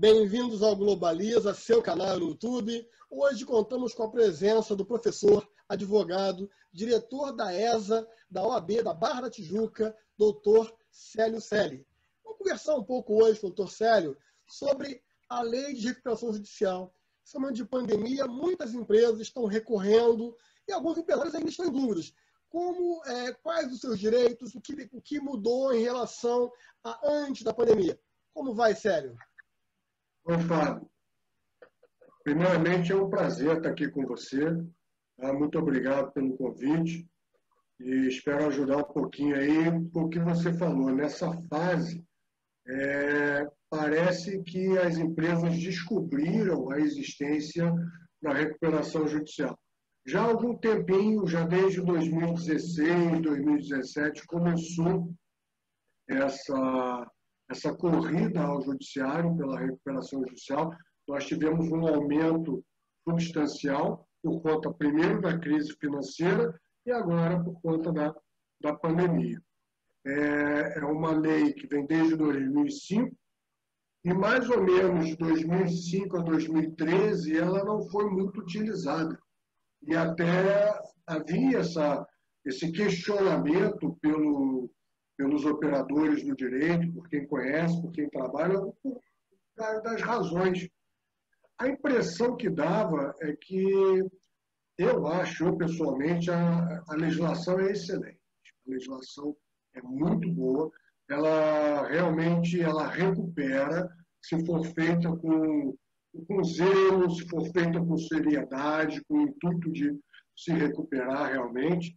Bem-vindos ao Globaliza, seu canal no YouTube. Hoje contamos com a presença do professor, advogado, diretor da ESA, da OAB da Barra da Tijuca, doutor Célio Celli. Vamos conversar um pouco hoje, doutor Célio, sobre a lei de recuperação judicial. Nesse momento de pandemia, muitas empresas estão recorrendo e alguns empresários ainda estão em dúvidas. Quais os seus direitos, o que mudou em relação a antes da pandemia? Como vai, Célio? Oi, Fábio. Primeiramente, é um prazer estar aqui com você. Muito obrigado pelo convite e espero ajudar um pouquinho aí com o que você falou. Nessa fase, parece que as empresas descobriram a existência da recuperação judicial. Já há algum tempinho, já desde 2016, 2017, começou essa corrida ao judiciário pela recuperação judicial. Nós tivemos um aumento substancial por conta, primeiro, da crise financeira e agora por conta da pandemia. É uma lei que vem desde 2005 e mais ou menos de 2005 a 2013 ela não foi muito utilizada. E até havia esse questionamento pelos operadores do direito, por quem conhece, por quem trabalha, das razões. A impressão que dava é que, eu pessoalmente, a legislação é excelente. A legislação é muito boa, ela realmente recupera, se for feita com zelo, se for feita com seriedade, com o intuito de se recuperar realmente.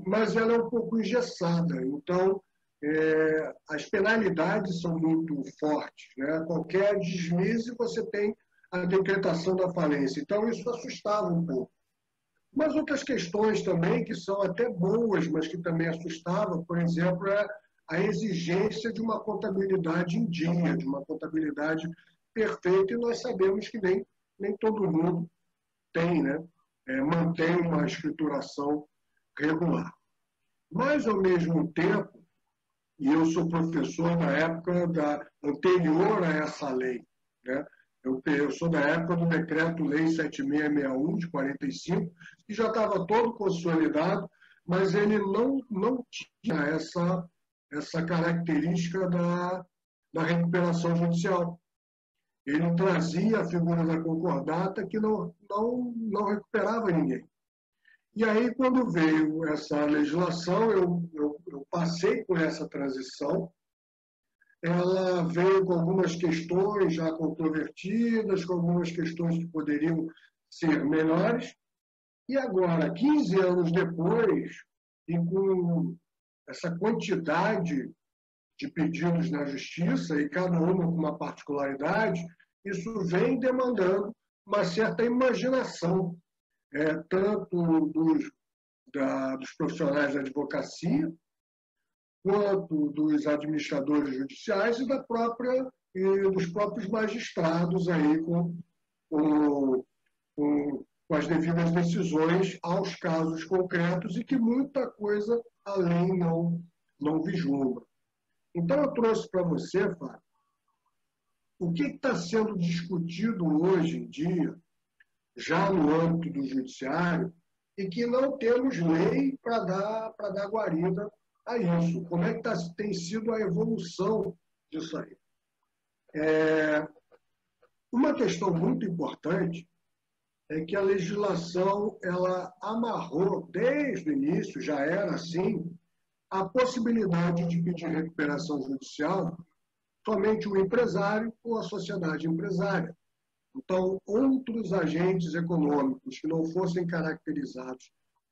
Mas ela é um pouco engessada, então as penalidades são muito fortes, né? Qualquer deslize você tem a decretação da falência, então isso assustava um pouco. Mas outras questões também que são até boas, mas que também assustavam, por exemplo, é a exigência de uma contabilidade em dia, de uma contabilidade perfeita, e nós sabemos que nem todo mundo tem, né? Mantém uma escrituração regular. Mas, ao mesmo tempo, e eu sou professor da época anterior a essa lei, né? Eu sou da época do Decreto-Lei 7661, de 45, que já estava todo consolidado, mas ele não tinha essa característica da recuperação judicial. Ele trazia a figura da concordata que não recuperava ninguém. E aí, quando veio essa legislação, eu passei por essa transição. Ela veio com algumas questões já controvertidas, com algumas questões que poderiam ser melhores. E agora, 15 anos depois, e com essa quantidade de pedidos na justiça, e cada uma com uma particularidade, isso vem demandando uma certa imaginação, tanto dos profissionais da advocacia, quanto dos administradores judiciais e dos próprios magistrados aí com as devidas decisões aos casos concretos e que muita coisa além não vislumbra. Então, eu trouxe para você, Fábio, o que está sendo discutido hoje em dia, já no âmbito do judiciário, e que não temos lei para dar guarida a isso. Como é que tem sido a evolução disso aí? Uma questão muito importante é que a legislação ela amarrou, desde o início, já era assim, a possibilidade de pedir recuperação judicial somente o empresário ou a sociedade empresária. Então, outros agentes econômicos que não fossem caracterizados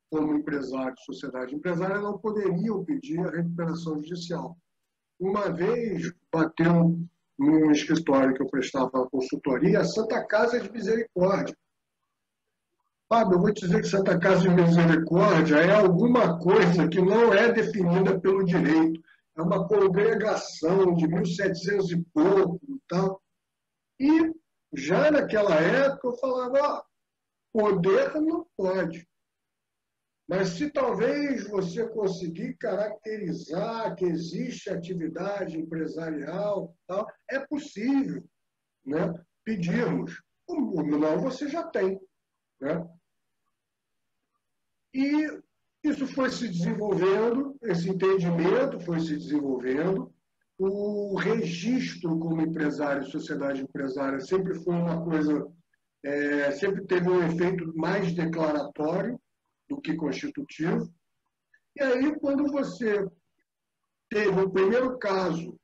como empresário, sociedade empresária, não poderiam pedir a recuperação judicial. Uma vez bateu num escritório que eu prestava consultoria, a Santa Casa de Misericórdia. Fábio, eu vou te dizer que Santa Casa de Misericórdia é alguma coisa que não é definida pelo direito. É uma congregação de 1700 e pouco e tal. E já naquela época eu falava, poder não pode. Mas se talvez você conseguir caracterizar que existe atividade empresarial, tal, é possível, né, pedirmos. O não você já tem. Né? E isso foi se desenvolvendo, esse entendimento foi se desenvolvendo. O registro como empresário, sociedade empresária, sempre foi uma coisa, sempre teve um efeito mais declaratório do que constitutivo. E aí, quando você teve o primeiro caso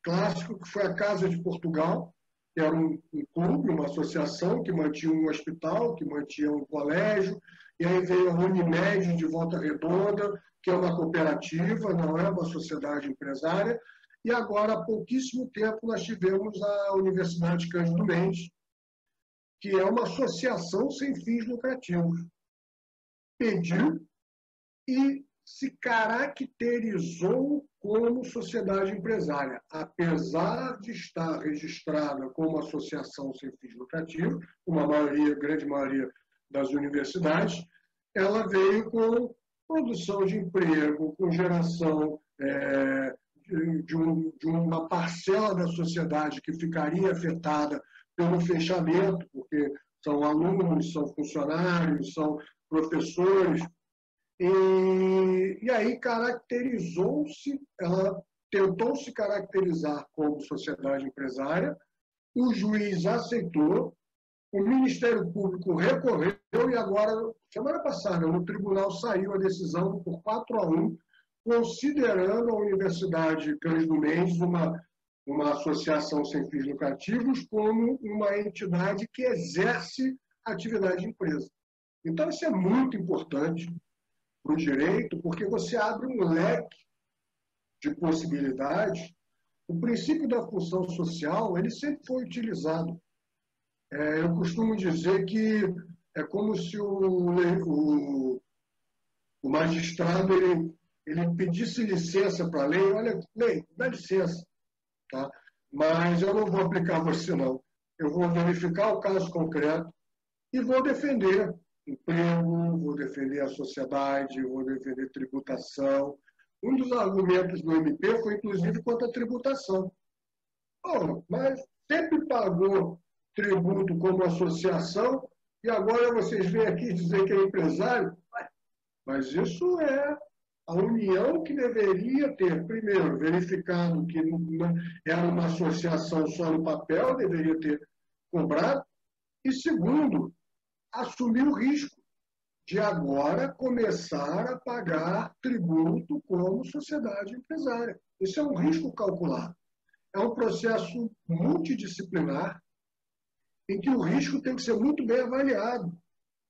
clássico, que foi a Casa de Portugal, que era um clube, uma associação que mantinha um hospital, que mantinha um colégio, e aí veio a Unimed de Volta Redonda, que é uma cooperativa, não é uma sociedade empresária, e agora, há pouquíssimo tempo, nós tivemos a Universidade Cândido Mendes, que é uma associação sem fins lucrativos. Pediu e se caracterizou como sociedade empresária, apesar de estar registrada como associação sem fins lucrativos, uma maioria, grande maioria das universidades, ela veio com produção de emprego, com geração de uma parcela da sociedade que ficaria afetada pelo fechamento, porque são alunos, são funcionários, são professores. E aí caracterizou-se, ela tentou se caracterizar como sociedade empresária, o juiz aceitou, o Ministério Público recorreu e agora, semana passada, no tribunal saiu a decisão por 4-1, considerando a Universidade Cândido Mendes uma associação sem fins lucrativos como uma entidade que exerce atividade de empresa. Então, isso é muito importante para o direito, porque você abre um leque de possibilidades. O princípio da função social, ele sempre foi utilizado. Eu costumo dizer que é como se o magistrado ele pedisse licença para a lei. Olha, lei, dá licença, tá? Mas eu não vou aplicar você, não. Eu vou verificar o caso concreto e vou defender emprego, vou defender a sociedade, vou defender tributação. Um dos argumentos do MP foi, inclusive, contra a tributação. Oh, mas sempre pagou tributo como associação e agora vocês vêm aqui dizer que é empresário? Mas isso é a União que deveria ter, primeiro, verificado que não era uma associação só no papel, deveria ter cobrado, e segundo, assumir o risco de agora começar a pagar tributo como sociedade empresária. Isso é um risco calculado. É um processo multidisciplinar em que o risco tem que ser muito bem avaliado,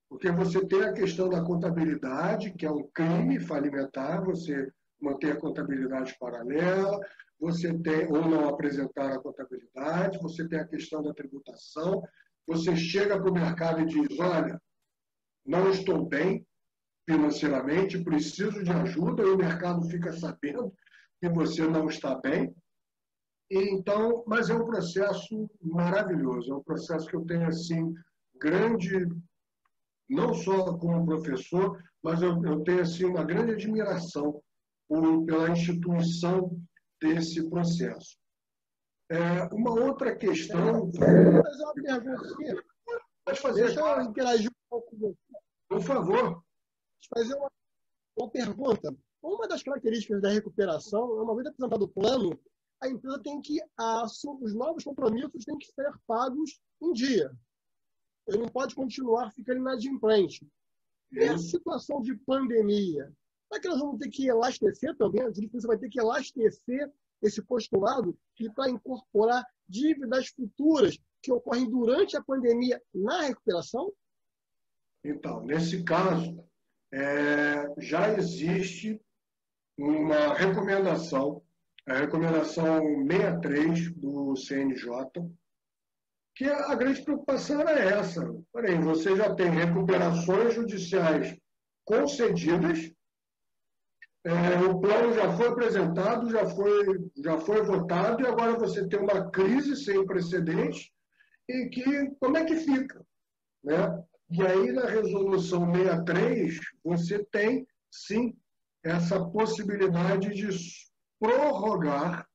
porque você tem a questão da contabilidade, que é um crime falimentar, você manter a contabilidade paralela, você tem, ou não apresentar a contabilidade, você tem a questão da tributação, você chega para o mercado e diz, olha, não estou bem financeiramente, preciso de ajuda, e o mercado fica sabendo que você não está bem. Então, mas é um processo maravilhoso, é um processo que eu tenho assim grande, não só como professor, mas eu tenho assim uma grande admiração pela instituição desse processo. Uma outra questão. Vou fazer uma pergunta aqui. Pode fazer. Deixa eu interagir um pouco com você. Por favor. Fazer uma pergunta. Uma das características da recuperação é, uma vez apresentado o plano, a empresa tem que, os novos compromissos têm que ser pagos em dia. Ele não pode continuar ficando inadimplente. E a situação de pandemia? Será que nós vamos ter que elastecer também? A justiça vai ter que elastecer esse postulado para incorporar dívidas futuras que ocorrem durante a pandemia na recuperação? Então, nesse caso, já existe uma recomendação, a recomendação 63 do CNJ, que a grande preocupação era essa. Porém, você já tem recuperações judiciais concedidas, o plano já foi apresentado, já foi votado, e agora você tem uma crise sem precedentes, e que, como é que fica? Né? E aí, na resolução 63, você tem, sim, essa possibilidade de prorrogar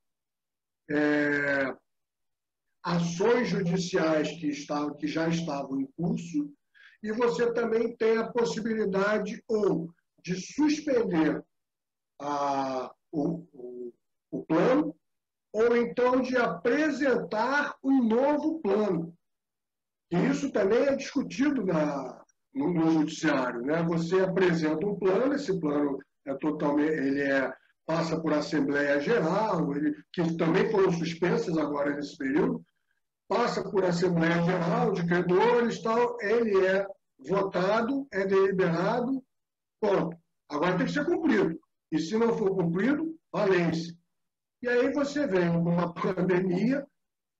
ações judiciais que já estavam em curso, e você também tem a possibilidade ou de suspender o plano, ou então de apresentar um novo plano. E isso também é discutido no judiciário, né? Você apresenta um plano, esse plano passa por Assembleia Geral, que também foram suspensas agora nesse período, passa por Assembleia Geral de credores, tal, ele é votado, é deliberado, ponto. Agora tem que ser cumprido. E se não for cumprido, falência. E aí você vem com uma pandemia,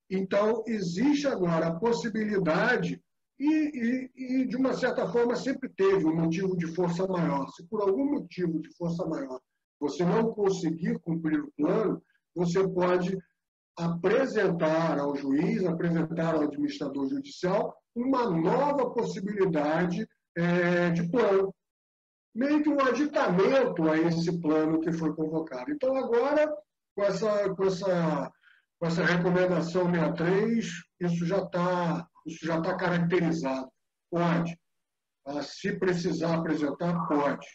então existe agora a possibilidade, e de uma certa forma sempre teve um motivo de força maior. Se por algum motivo de força maior você não conseguir cumprir o plano, você pode apresentar ao juiz, apresentar ao administrador judicial uma nova possibilidade de plano. Meio que um aditamento a esse plano que foi convocado. Então, agora, com essa recomendação 63, isso já está caracterizado. Pode. Se precisar apresentar, pode.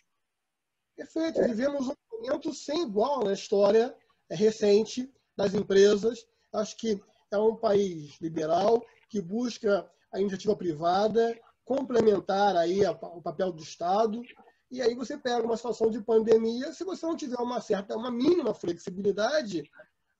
Perfeito. Vivemos um momento sem igual na história recente das empresas. Acho que é um país liberal que busca a iniciativa privada, complementar aí o papel do Estado. E aí você pega uma situação de pandemia, se você não tiver uma mínima flexibilidade,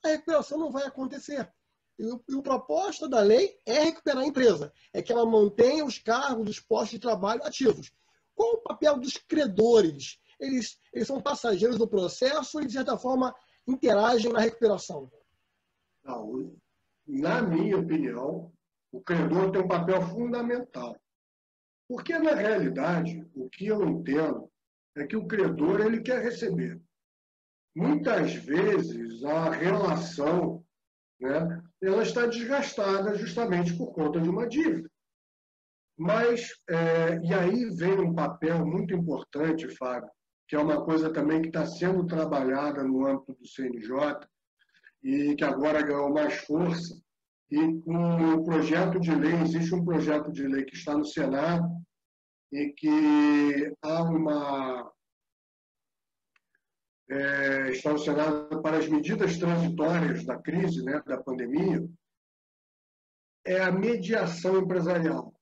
a recuperação não vai acontecer. E o propósito da lei é recuperar a empresa, é que ela mantenha os cargos, os postos de trabalho ativos. Qual o papel dos credores? Eles são passageiros do processo e, de certa forma, interagem na recuperação? Não, na minha opinião, o credor tem um papel fundamental. Porque, na realidade, o que eu entendo é que o credor ele quer receber. Muitas vezes, a relação, né, ela está desgastada justamente por conta de uma dívida. Mas, e aí vem um papel muito importante, Fábio, que é uma coisa também que está sendo trabalhada no âmbito do CNJ e que agora ganhou mais força. E com o projeto de lei, existe um projeto de lei que está no Senado e que está no Senado para as medidas transitórias da crise, né, da pandemia, é a mediação empresarial.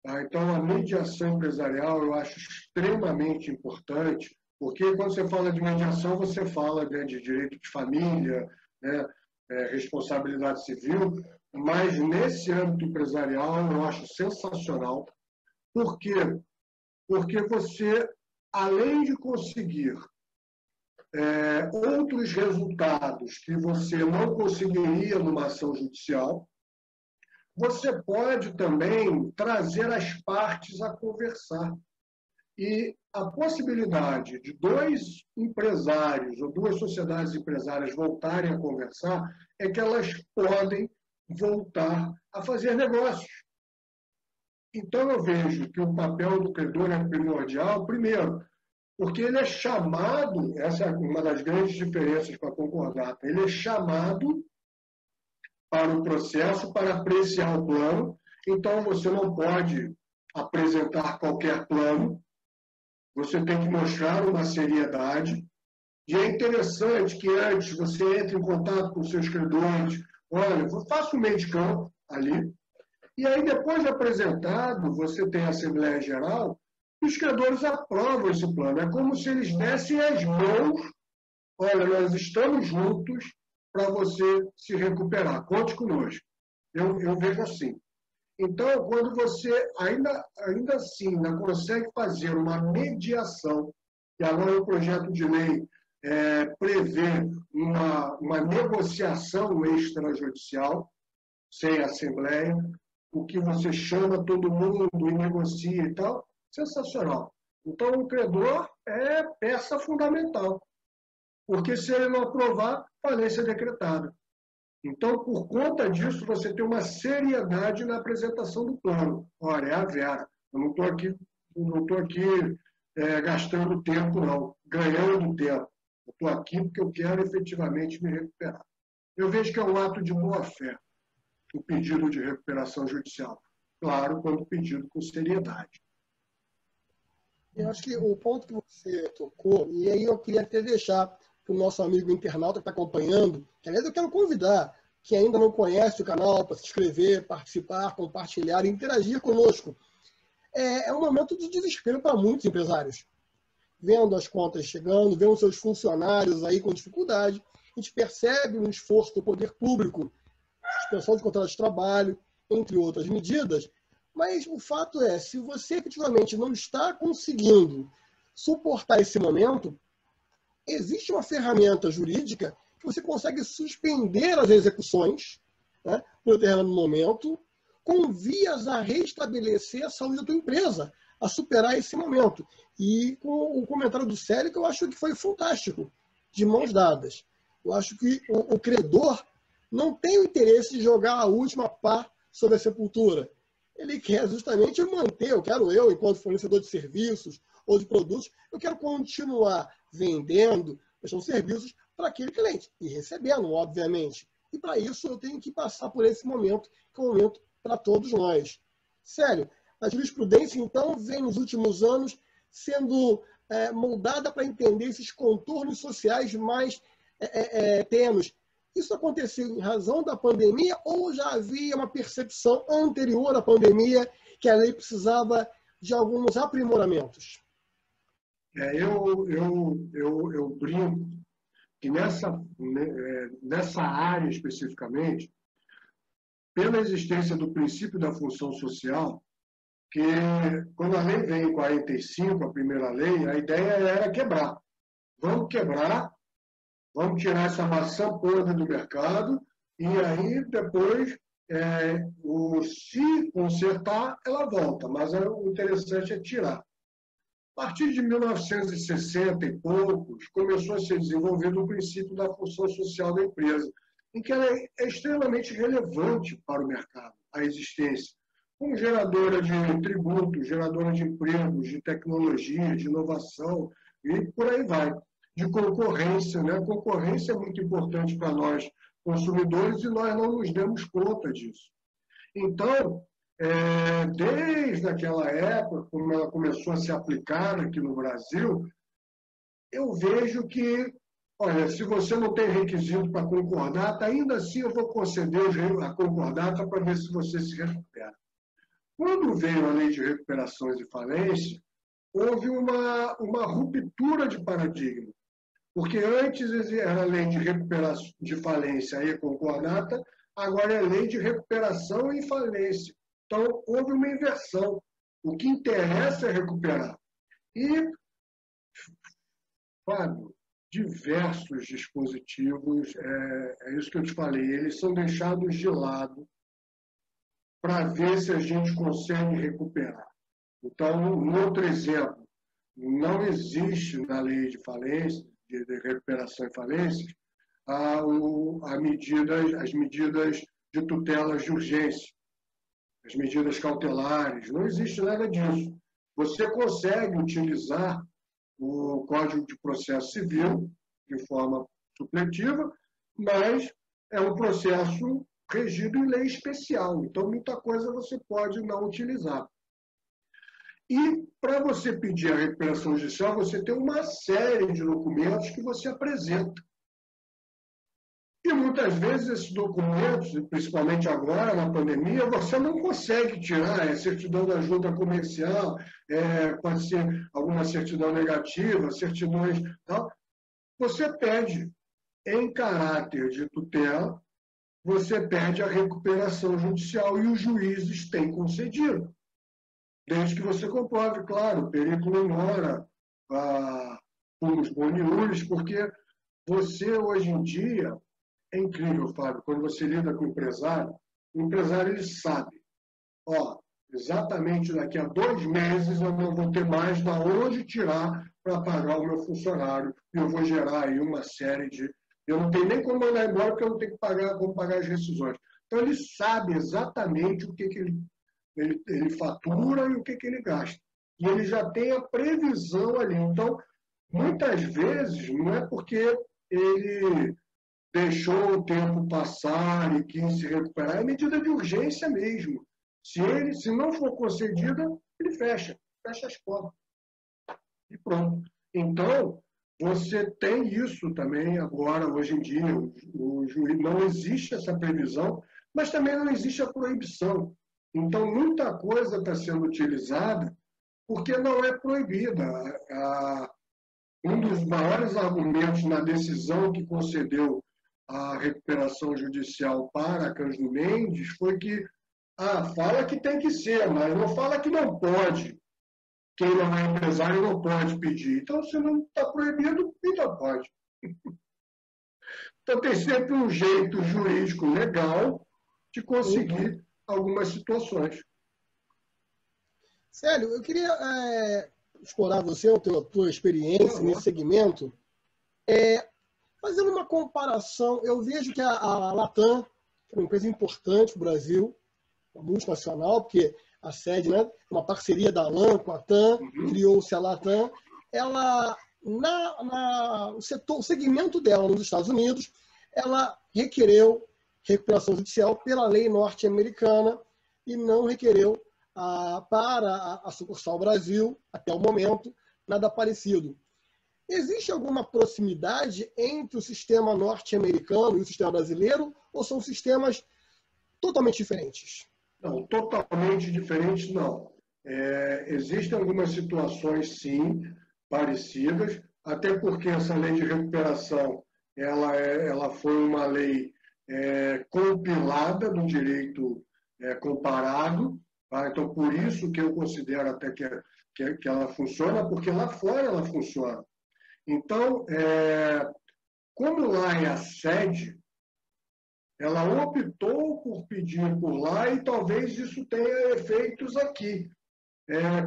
Tá? Então, a mediação empresarial eu acho extremamente importante, porque quando você fala de mediação, você fala, né, de direito de família, né, responsabilidade civil, mas nesse âmbito empresarial eu acho sensacional. Por quê? Porque você, além de conseguir outros resultados que você não conseguiria numa ação judicial, você pode também trazer as partes a conversar. E a possibilidade de dois empresários ou duas sociedades empresárias voltarem a conversar é que elas podem voltar a fazer negócios. Então, eu vejo que o papel do credor é primordial, primeiro, porque ele é chamado, essa é uma das grandes diferenças com a concordata, ele é chamado para o processo, para apreciar o plano, então você não pode apresentar qualquer plano, você tem que mostrar uma seriedade, e é interessante que antes você entre em contato com os seus credores, olha, faça um meio de campo ali, e aí depois de apresentado, você tem a Assembleia Geral, e os credores aprovam esse plano. É como se eles dessem as mãos, olha, nós estamos juntos para você se recuperar, conte conosco. Eu vejo assim. Então, quando você ainda assim ainda consegue fazer uma mediação, e agora o projeto de lei prevê uma negociação extrajudicial, sem assembleia, o que você chama todo mundo e negocia e tal, sensacional. Então, o credor é peça fundamental, porque se ele não aprovar, falência decretada. Então, por conta disso, você tem uma seriedade na apresentação do plano. Olha, é a Vera. Eu não estou aqui gastando tempo, não, ganhando tempo. Eu estou aqui porque eu quero efetivamente me recuperar. Eu vejo que é um ato de boa-fé o pedido de recuperação judicial. Claro, quando pedido com seriedade. Eu acho que o ponto que você tocou, e aí eu queria até deixar para o nosso amigo internauta que está acompanhando, que aliás eu quero convidar quem ainda não conhece o canal para se inscrever, participar, compartilhar e interagir conosco. É um momento de desespero para muitos empresários. Vendo as contas chegando, vendo seus funcionários aí com dificuldade, a gente percebe um esforço do poder público, suspensão de contrato de trabalho, entre outras medidas, mas o fato é, se você efetivamente não está conseguindo suportar esse momento, existe uma ferramenta jurídica que você consegue suspender as execuções, né, por determinado momento, com vias a restabelecer a saúde da tua empresa, a superar esse momento. E com o comentário do Célio, que eu acho que foi fantástico, de mãos dadas. Eu acho que o credor não tem o interesse de jogar a última pá sobre a sepultura. Ele quer justamente manter, eu, enquanto fornecedor de serviços ou de produtos, eu quero continuar vendendo, prestando serviços para aquele cliente e recebendo, obviamente. E para isso eu tenho que passar por esse momento, que é um momento para todos nós. Sério, a jurisprudência, então, vem nos últimos anos sendo moldada para entender esses contornos sociais mais tênues. Isso aconteceu em razão da pandemia ou já havia uma percepção anterior à pandemia que a lei precisava de alguns aprimoramentos? Eu brinco que nessa área especificamente, pela existência do princípio da função social, que quando a lei veio em 45, a primeira lei, a ideia era quebrar. Vamos quebrar, vamos tirar essa maçã podre do mercado e aí depois, se consertar, ela volta. Mas o interessante é tirar. A partir de 1960 e poucos, começou a ser desenvolvido o princípio da função social da empresa, em que ela é extremamente relevante para o mercado, a existência, como geradora de tributos, geradora de empregos, de tecnologia, de inovação, e por aí vai. De concorrência, né? A concorrência é muito importante para nós, consumidores, e nós não nos demos conta disso. Então, desde aquela época, como ela começou a ser aplicada aqui no Brasil, eu vejo que, olha, se você não tem requisito para concordata, ainda assim eu vou conceder a concordata para ver se você se recupera. Quando veio a lei de recuperações e falência, houve uma ruptura de paradigma, porque antes era a lei de recuperação de falência e concordata, agora é a lei de recuperação e falência. Então, houve uma inversão. O que interessa é recuperar. E, Fábio, diversos dispositivos, é isso que eu te falei, eles são deixados de lado para ver se a gente consegue recuperar. Então, um outro exemplo, não existe na lei de falência, de recuperação e falência, as medidas de tutelas de urgência, as medidas cautelares, não existe nada disso. Você consegue utilizar o Código de Processo Civil de forma supletiva, mas é um processo regido em lei especial, então muita coisa você pode não utilizar. E para você pedir a recuperação judicial, você tem uma série de documentos que você apresenta. E muitas vezes esses documentos, principalmente agora na pandemia, você não consegue tirar, certidão da junta comercial, pode ser alguma certidão negativa, certidões tal. Você pede, em caráter de tutela, você pede a recuperação judicial e os juízes têm concedido. Desde que você comprove, claro, periculum mora, fumus boniuris, porque você hoje em dia, é incrível, Fábio, quando você lida com o empresário ele sabe, exatamente daqui a 2 meses eu não vou ter mais de onde tirar para pagar o meu funcionário e eu vou gerar aí uma série de... Eu não tenho nem como mandar embora porque eu não tenho como pagar as rescisões. Então ele sabe exatamente o que ele ele fatura e o que ele gasta. E ele já tem a previsão ali. Então, muitas vezes, não é porque ele deixou o tempo passar e quis se recuperar, é medida de urgência mesmo. Se não for concedida, ele fecha as portas. E pronto. Então, você tem isso também agora, hoje em dia, o juiz, não existe essa previsão, mas também não existe a proibição. Então, muita coisa está sendo utilizada porque não é proibida. Um dos maiores argumentos na decisão que concedeu a recuperação judicial para Cândido Mendes foi que fala que tem que ser, mas não fala que não pode. Quem não é empresário não pode pedir. Então, se não está proibido, então pode. Então, tem sempre um jeito jurídico legal de conseguir algumas situações. Célio, eu queria explorar você, a tua experiência nesse segmento, fazendo uma comparação. Eu vejo que a Latam, que é uma empresa importante no Brasil, uma multinacional, porque a sede, né, uma parceria da LAM com a TAM, criou-se a Latam. Ela, o segmento dela nos Estados Unidos, ela requereu recuperação judicial pela lei norte-americana e não requereu para a sucursal Brasil, até o momento, nada parecido. Existe alguma proximidade entre o sistema norte-americano e o sistema brasileiro, ou são sistemas totalmente diferentes? Não, totalmente diferentes não. Existem algumas situações, sim, parecidas, até porque essa lei de recuperação ela foi uma lei compilada do direito comparado, tá? Então, por isso que eu considero até que ela funciona, porque lá fora ela funciona. Então, como lá é a sede, ela optou por pedir por lá e talvez isso tenha efeitos aqui.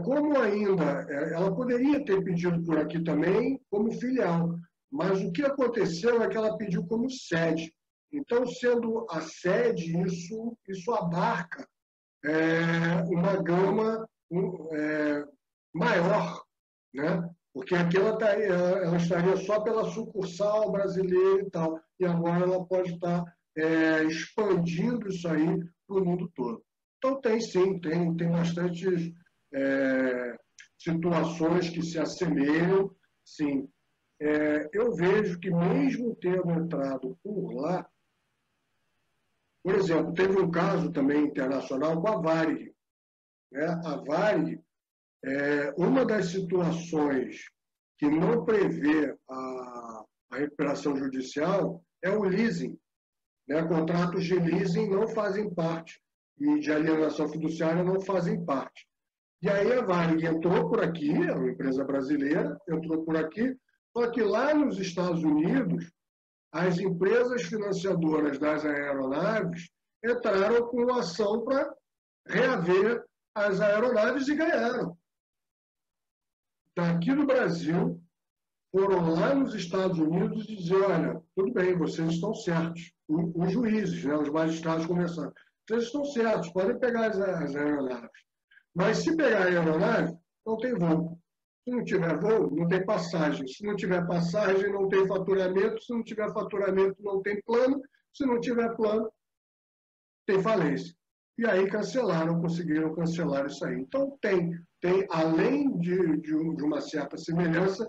Como ainda, ela poderia ter pedido por aqui também como filial, mas o que aconteceu é que ela pediu como sede. Então, sendo a sede, isso abarca uma gama maior, né? Porque aqui ela estaria só pela sucursal brasileira e tal, e agora ela pode estar expandindo isso aí para o mundo todo. Então, tem bastantes situações que se assemelham, sim. Eu vejo que mesmo tendo entrado por lá, por exemplo, teve um caso também internacional com a Varig. Né? A Varig, uma das situações que não prevê a recuperação judicial é o leasing. Né? Contratos de leasing não fazem parte, e de alienação fiduciária não fazem parte. E aí a Varig entrou por aqui, é uma empresa brasileira, entrou por aqui, só que lá nos Estados Unidos, as empresas financiadoras das aeronaves entraram com ação para reaver as aeronaves e ganharam. Daqui no Brasil, foram lá nos Estados Unidos e dizer, olha, tudo bem, vocês estão certos. Os juízes, né, os magistrados começaram. Vocês estão certos, podem pegar as aeronaves. Mas se pegar a aeronave, não tem voo. Se não tiver voo, não tem passagem. Se não tiver passagem, não tem faturamento. Se não tiver faturamento, não tem plano. Se não tiver plano, tem falência. E aí conseguiram cancelar isso aí. Então, além de uma certa semelhança,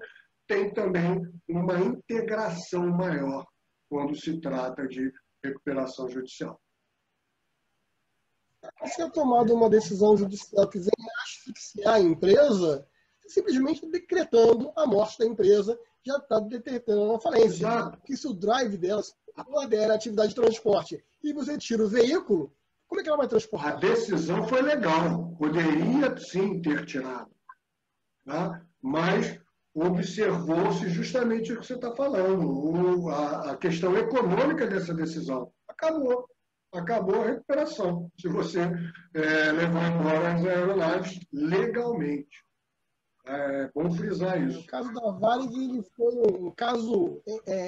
tem também uma integração maior quando se trata de recuperação judicial. Se é tomada uma decisão judicial que vem asfixiar a empresa, simplesmente decretando a morte da empresa, já está decretando a falência. Exato. Porque se o drive dela, se a atividade de transporte, e você tira o veículo, como é que ela vai transportar? A decisão foi legal, poderia sim ter tirado, tá? Mas observou-se justamente o que você está falando, a questão econômica dessa decisão. Acabou a recuperação, se você levar embora as aeronaves legalmente. É bom frisar isso. O caso da Varig foi um caso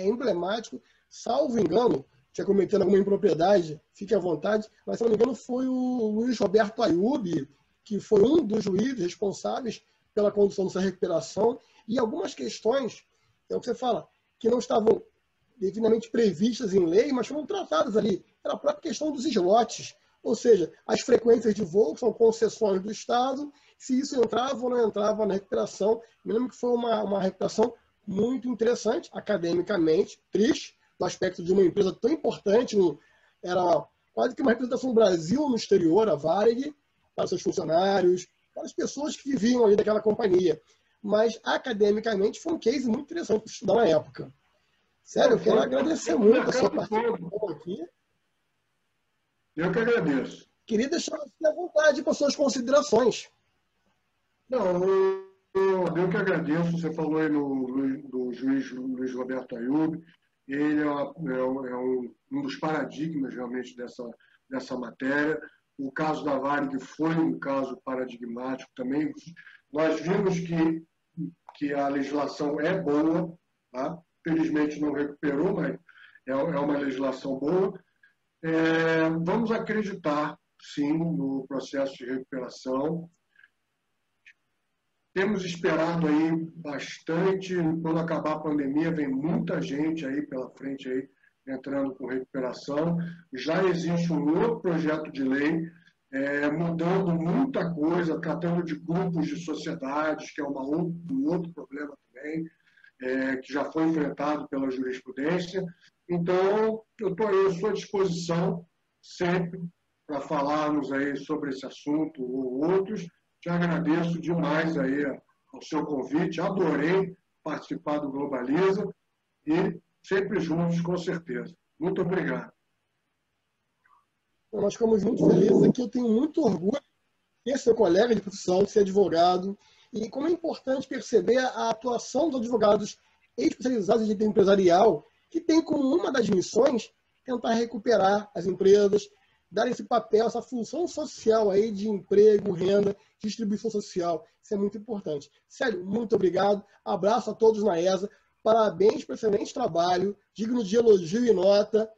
emblemático, salvo engano, estiver cometendo alguma impropriedade, fique à vontade. Mas, se não me engano, foi o Luiz Roberto Ayub, que foi um dos juízes responsáveis pela condução dessa recuperação, e algumas questões, é o que você fala, que não estavam devidamente previstas em lei, mas foram tratadas ali. Era a própria questão dos slots, ou seja, as frequências de voo, que são concessões do Estado, se isso entrava ou não entrava na recuperação. Me lembro que foi uma recuperação muito interessante, academicamente, triste, no aspecto de uma empresa tão importante, era quase que uma representação do Brasil no exterior, a Varig, para seus funcionários, para as pessoas que viviam ali daquela companhia. Mas, academicamente, foi um case muito interessante para estudar na época. Sério, eu quero agradecer muito a sua participação aqui. Eu que agradeço. Queria deixar você à vontade com as suas considerações. Não, eu que agradeço. Você falou aí do juiz Luiz Roberto Ayub. Ele é um dos paradigmas realmente dessa matéria. O caso da Varig foi um caso paradigmático também. Nós vimos que a legislação é boa, tá? Felizmente não recuperou, mas é uma legislação boa. Vamos acreditar, sim, no processo de recuperação. Temos esperado aí bastante. Quando acabar a pandemia, vem muita gente aí pela frente aí, entrando com recuperação. Já existe um outro projeto de lei mudando muita coisa, tratando de grupos de sociedades, que é um outro problema também, que já foi enfrentado pela jurisprudência. Então, eu estou à sua disposição sempre para falarmos aí sobre esse assunto ou outros. Te agradeço demais aí ao seu convite. Adorei participar do Globaliza e sempre juntos, com certeza. Muito obrigado. Nós ficamos muito felizes aqui. Eu tenho muito orgulho de ser seu colega de profissão, de ser advogado. E como é importante perceber a atuação dos advogados especializados em direito empresarial, que tem como uma das missões tentar recuperar as empresas, dar esse papel, essa função social aí de emprego, renda, distribuição social. Isso é muito importante. Sério, muito obrigado. Abraço a todos na ESA. Parabéns pelo excelente trabalho, digno de elogio e nota.